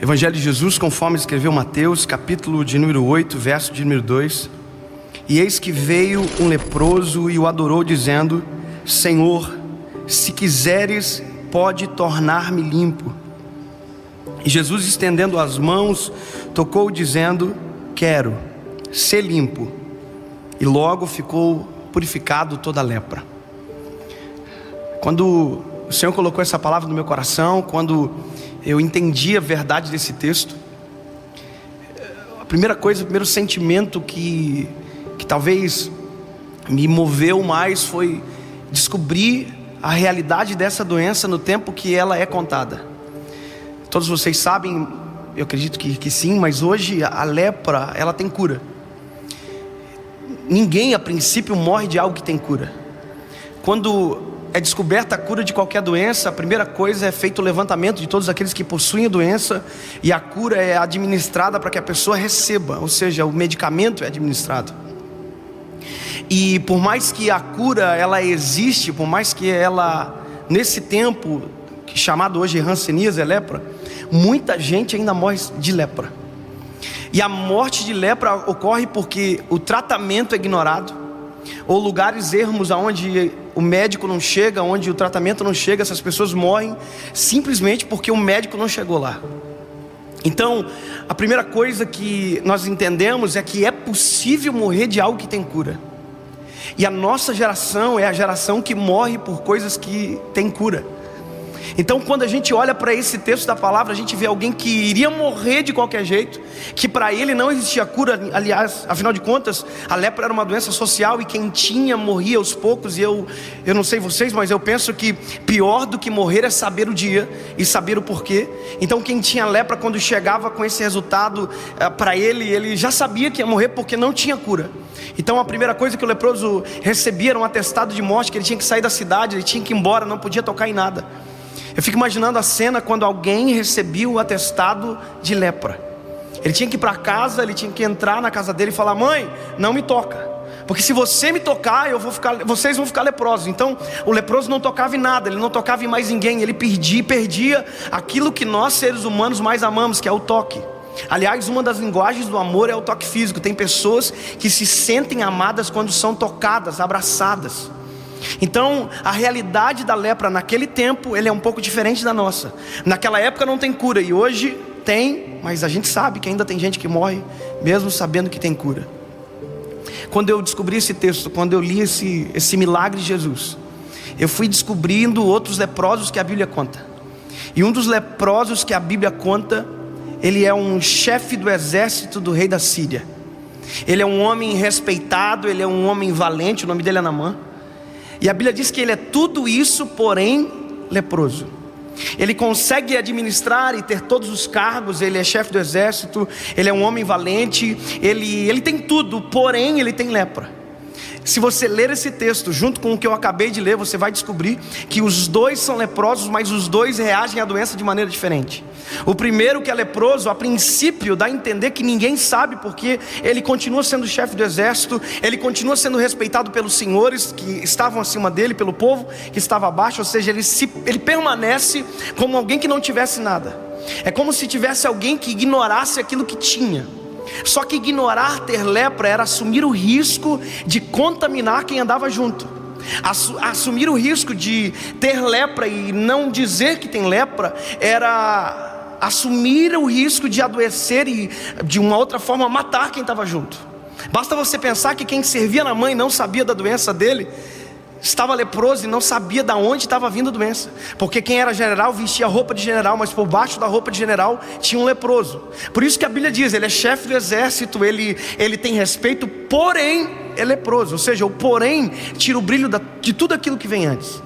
Evangelho de Jesus, conforme escreveu Mateus, capítulo de número 8, verso de número 2. E eis que veio um leproso e o adorou, dizendo: Senhor, se quiseres, pode tornar-me limpo. E Jesus, estendendo as mãos, tocou, dizendo: Quero, ser limpo. E logo ficou purificado toda a lepra. Quando o Senhor colocou essa palavra no meu coração, quando eu entendi a verdade desse texto, a primeira coisa, o primeiro sentimento que talvez me moveu mais foi descobrir a realidade dessa doença no tempo que ela é contada. Todos vocês sabem, eu acredito que sim, mas hoje a lepra, ela tem cura. Ninguém a princípio morre de algo que tem cura. Quando é descoberta a cura de qualquer doença, a primeira coisa é feito o levantamento de todos aqueles que possuem a doença, e a cura é administrada para que a pessoa receba, ou seja, o medicamento é administrado. E por mais que a cura ela existe, por mais que ela, nesse tempo chamado hoje Hanseníase, é lepra, muita gente ainda morre de lepra. E a morte de lepra ocorre porque o tratamento é ignorado, ou lugares ermos aonde o médico não chega, onde o tratamento não chega. Essas pessoas morrem simplesmente porque o médico não chegou lá. Então, a primeira coisa que nós entendemos é que é possível morrer de algo que tem cura. E a nossa geração é a geração que morre por coisas que tem cura. Então, quando a gente olha para esse texto da palavra, a gente vê alguém que iria morrer de qualquer jeito, que para ele não existia cura. Aliás, afinal de contas, a lepra era uma doença social, e quem tinha morria aos poucos. E eu não sei vocês, mas eu penso que pior do que morrer é saber o dia e saber o porquê. Então, quem tinha lepra, quando chegava com esse resultado para ele já sabia que ia morrer porque não tinha cura. Então, a primeira coisa que o leproso recebia era um atestado de morte, que ele tinha que sair da cidade, ele tinha que ir embora, não podia tocar em nada. Eu fico imaginando a cena quando alguém recebia o atestado de lepra. Ele tinha que ir para casa, ele tinha que entrar na casa dele e falar: mãe, não me toca, porque se você me tocar, vocês vão ficar leprosos. Então o leproso não tocava em nada, ele não tocava em mais ninguém, ele perdia aquilo que nós seres humanos mais amamos, que é o toque. Aliás, uma das linguagens do amor é o toque físico. Tem pessoas que se sentem amadas quando são tocadas, abraçadas. Então, a realidade da lepra naquele tempo, ele é um pouco diferente da nossa. Naquela época não tem cura, e hoje tem, mas a gente sabe que ainda tem gente que morre, mesmo sabendo que tem cura. Quando eu descobri esse texto, quando eu li esse milagre de Jesus, eu fui descobrindo outros leprosos que a Bíblia conta. E um dos leprosos que a Bíblia conta, ele é um chefe do exército do rei da Síria. Ele é um homem respeitado, ele é um homem valente, o nome dele é Naamã. E a Bíblia diz que ele é tudo isso, porém leproso. Ele consegue administrar e ter todos os cargos, ele é chefe do exército, ele é um homem valente, ele tem tudo, porém ele tem lepra. Se você ler esse texto junto com o que eu acabei de ler, você vai descobrir que os dois são leprosos, mas os dois reagem à doença de maneira diferente. O primeiro, que é leproso, a princípio dá a entender que ninguém sabe, porque ele continua sendo chefe do exército, ele continua sendo respeitado pelos senhores que estavam acima dele, pelo povo que estava abaixo. Ou seja, ele permanece como alguém que não tivesse nada. É como se tivesse alguém que ignorasse aquilo que tinha. Só que ignorar ter lepra era assumir o risco de contaminar quem andava junto. Assumir o risco de ter lepra e não dizer que tem lepra era assumir o risco de adoecer e de uma outra forma matar quem estava junto. Basta você pensar que quem servia na mãe não sabia da doença dele, estava leproso e não sabia de onde estava vindo a doença, porque quem era general vestia roupa de general, mas por baixo da roupa de general tinha um leproso. Por isso que a Bíblia diz, ele é chefe do exército, ele tem respeito, porém é leproso. Ou seja, o porém tira o brilho de tudo aquilo que vem antes.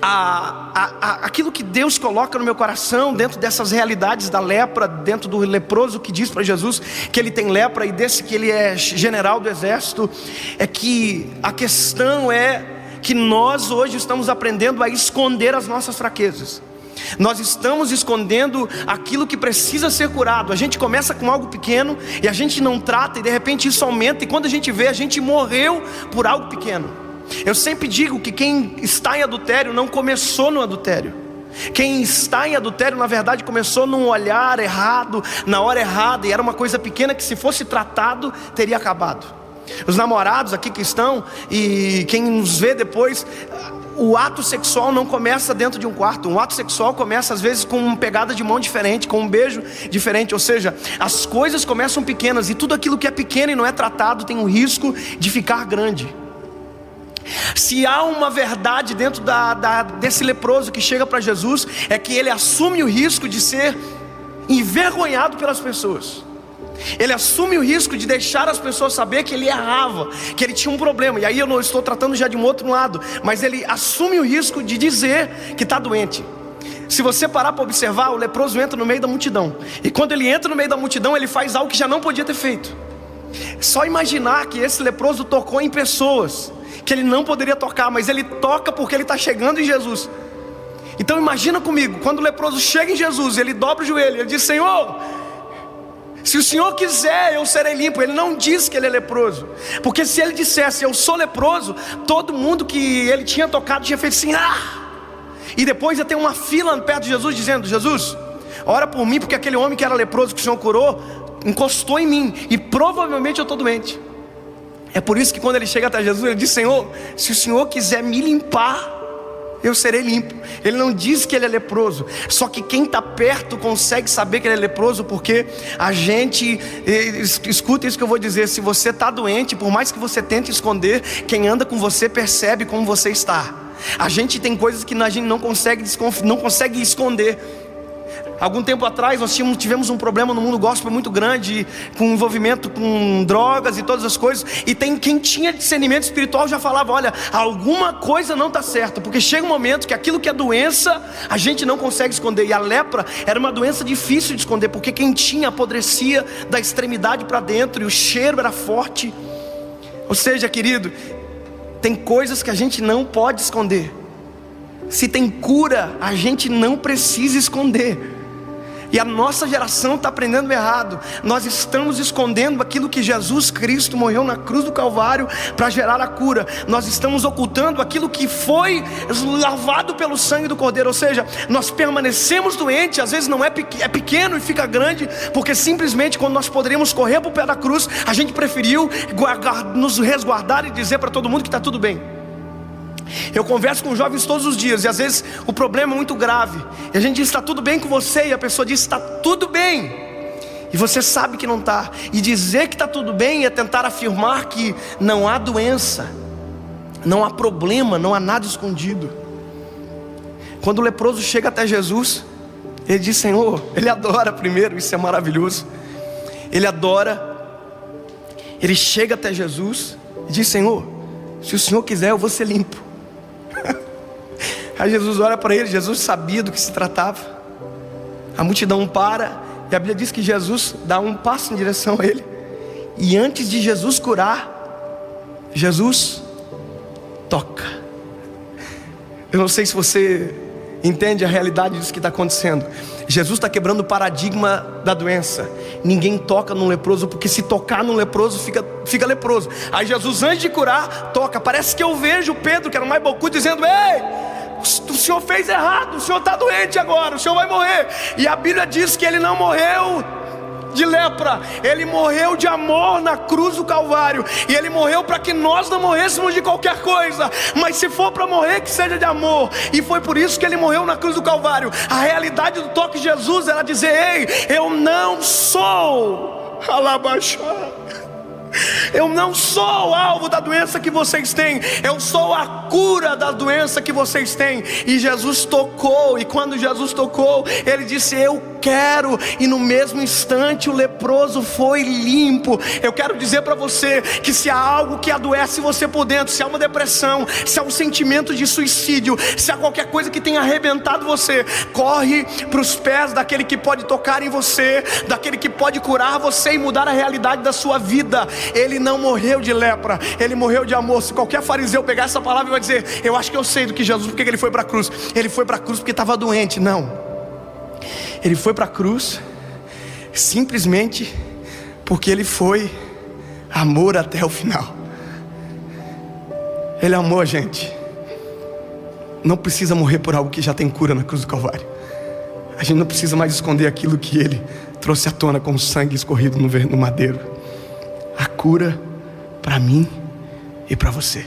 Aquilo que Deus coloca no meu coração, dentro dessas realidades da lepra, dentro do leproso que diz para Jesus que ele tem lepra, e desse que ele é general do exército, é que a questão é que nós hoje estamos aprendendo a esconder as nossas fraquezas. Nós estamos escondendo aquilo que precisa ser curado. A gente começa com algo pequeno e a gente não trata, e de repente isso aumenta, e quando a gente vê, a gente morreu por algo pequeno. Eu sempre digo que quem está em adultério não começou no adultério. Quem está em adultério, na verdade, começou num olhar errado, na hora errada, e era uma coisa pequena que, se fosse tratado, teria acabado. Os namorados aqui que estão, e quem nos vê depois, o ato sexual não começa dentro de um quarto. Um ato sexual começa às vezes com uma pegada de mão diferente, com um beijo diferente. Ou seja, as coisas começam pequenas, e tudo aquilo que é pequeno e não é tratado tem um risco de ficar grande. Se há uma verdade dentro desse leproso que chega para Jesus, é que ele assume o risco de ser envergonhado pelas pessoas. Ele assume o risco de deixar as pessoas saber que ele errava, que ele tinha um problema. E aí eu não estou tratando já de um outro lado, mas ele assume o risco de dizer que está doente. Se você parar para observar, o leproso entra no meio da multidão, e quando ele entra no meio da multidão, ele faz algo que já não podia ter feito. Só imaginar que esse leproso tocou em pessoas que ele não poderia tocar, mas ele toca porque ele está chegando em Jesus. Então imagina comigo, quando o leproso chega em Jesus, ele dobra o joelho, ele diz: Senhor, se o Senhor quiser, eu serei limpo. Ele não diz que ele é leproso, porque se ele dissesse eu sou leproso, todo mundo que ele tinha tocado tinha feito assim, e depois ia ter uma fila perto de Jesus dizendo: Jesus, ora por mim, porque aquele homem que era leproso que o Senhor curou encostou em mim, e provavelmente eu estou doente. É por isso que quando ele chega até Jesus, ele diz: Senhor, se o Senhor quiser me limpar, eu serei limpo. Ele não diz que ele é leproso. Só que quem está perto consegue saber que ele é leproso, porque a gente, escuta isso que eu vou dizer, se você está doente, por mais que você tente esconder, quem anda com você percebe como você está. A gente tem coisas que a gente não consegue esconder. Algum tempo atrás nós tivemos um problema no mundo gospel muito grande, com envolvimento com drogas e todas as coisas. E tem quem tinha discernimento espiritual já falava: olha, alguma coisa não está certa, porque chega um momento que aquilo que é doença, a gente não consegue esconder. E a lepra era uma doença difícil de esconder, porque quem tinha apodrecia da extremidade para dentro, e o cheiro era forte. Ou seja, querido, tem coisas que a gente não pode esconder. Se tem cura, a gente não precisa esconder. E a nossa geração está aprendendo errado. Nós estamos escondendo aquilo que Jesus Cristo morreu na cruz do Calvário para gerar a cura. Nós estamos ocultando aquilo que foi lavado pelo sangue do Cordeiro. Ou seja, nós permanecemos doentes. Às vezes não é pequeno e fica grande, porque simplesmente quando nós poderíamos correr para o pé da cruz, a gente preferiu nos resguardar e dizer para todo mundo que está tudo bem. Eu converso com jovens todos os dias, e às vezes o problema é muito grave, e a gente diz: está tudo bem com você? E a pessoa diz: está tudo bem, e você sabe que não está. E dizer que está tudo bem é tentar afirmar que não há doença, não há problema, não há nada escondido. Quando o leproso chega até Jesus, ele diz: Senhor, ele adora primeiro, isso é maravilhoso. Ele adora, ele chega até Jesus e diz: Senhor, se o Senhor quiser, eu vou ser limpo. Aí Jesus olha para ele. Jesus sabia do que se tratava. A multidão para, e a Bíblia diz que Jesus dá um passo em direção a ele, e antes de Jesus curar, Jesus toca. Eu não sei se você entende a realidade disso que está acontecendo. Jesus está quebrando o paradigma da doença. Ninguém toca num leproso, porque se tocar num leproso fica leproso. Aí Jesus, antes de curar, toca. Parece que eu vejo Pedro, que era o mais bocudo, dizendo: ei, o senhor fez errado, o senhor está doente agora, o senhor vai morrer. E a Bíblia diz que ele não morreu de lepra, ele morreu de amor na cruz do Calvário. E ele morreu para que nós não morrêssemos de qualquer coisa, mas se for para morrer, que seja de amor. E foi por isso que ele morreu na cruz do Calvário. A realidade do toque de Jesus era dizer: ei, eu não sou eu não sou o alvo da doença que vocês têm, eu sou a cura da doença que vocês têm. E Jesus tocou, e quando Jesus tocou, ele disse: eu quero. E no mesmo instante o leproso foi limpo. Eu quero dizer para você que se há algo que adoece você por dentro, se há uma depressão, se há um sentimento de suicídio, se há qualquer coisa que tenha arrebentado você, corre para os pés daquele que pode tocar em você, daquele que pode curar você e mudar a realidade da sua vida. Ele não morreu de lepra, ele morreu de amor. Se qualquer fariseu pegar essa palavra e vai dizer: eu acho que eu sei do que Jesus, porque ele foi para a cruz. Ele foi para a cruz porque estava doente. Não, ele foi para a cruz simplesmente porque ele foi amor até o final. Ele amou a gente. não precisa morrer por algo que já tem cura na cruz do Calvário. A gente não precisa mais esconder aquilo que Ele trouxe à tona com o sangue escorrido no madeiro. A cura para mim e para você.